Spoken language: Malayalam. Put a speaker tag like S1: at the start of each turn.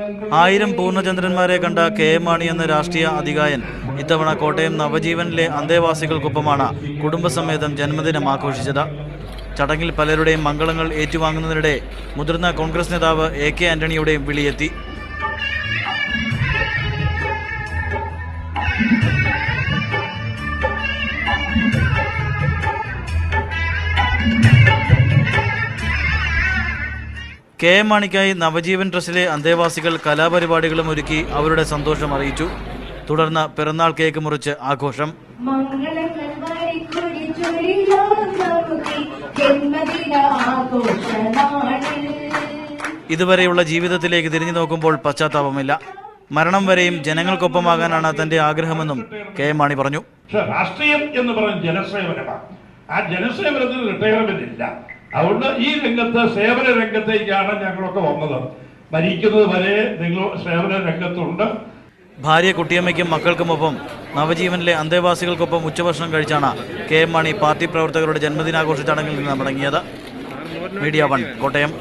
S1: 1000 പൂർണ്ണചന്ദ്രന്മാരെ കണ്ട KM മാണി എന്ന രാഷ്ട്രീയ അതികായൻ ഇത്തവണ കോട്ടയം നവജീവനിലെ അന്തേവാസികൾക്കൊപ്പമാണ് കുടുംബസമേതം ജന്മദിനം ആഘോഷിച്ചത്. ചടങ്ങിൽ പലരുടെയും മംഗളങ്ങൾ ഏറ്റുവാങ്ങുന്നതിനിടെ മുതിർന്ന കോൺഗ്രസ് നേതാവ് AK ആന്റണിയുടെയും വിളിയെത്തി. KM മാണിക്കായി നവജീവൻ ട്രസ്റ്റിലെ അന്തേവാസികൾ കലാപരിപാടികളും ഒരുക്കി അവരുടെ സന്തോഷം അറിയിച്ചു. തുടർന്ന് പിറന്നാൾ കേക്ക് മുറിച്ച് ആഘോഷം. ഇതുവരെയുള്ള ജീവിതത്തിലേക്ക് തിരിഞ്ഞു നോക്കുമ്പോൾ പശ്ചാത്താപമില്ല. മരണം വരെയും ജനങ്ങൾക്കൊപ്പമാകാനാണ് തന്റെ ആഗ്രഹമെന്നും KM മാണി പറഞ്ഞു.
S2: രാഷ്ട്രീയം എന്ന് പറയുന്നത് ജനസേവനമാണ്. ആ ജനസേവനത്തിന് റിട്ടയർമെന്റ് ഇല്ല. അതുകൊണ്ട് ഈ രംഗത്ത് സേവന രംഗത്തേക്കാണ് ഞങ്ങളൊക്കെ വന്നത്. മരിക്കുന്നത് വരെ നിങ്ങൾ സേവന രംഗത്തുണ്ട്.
S1: ഭാര്യ കുട്ടിയമ്മയ്ക്കും മക്കൾക്കുമൊപ്പം നവജീവനിലെ അന്തേവാസികൾക്കൊപ്പം ഉച്ചഭക്ഷണം കഴിച്ചാണ് KM മാണി പാർട്ടി പ്രവർത്തകരുടെ ജന്മദിനാഘോഷ ചടങ്ങിൽ നിന്ന് മടങ്ങിയത്. മീഡിയ 1 കോട്ടയം.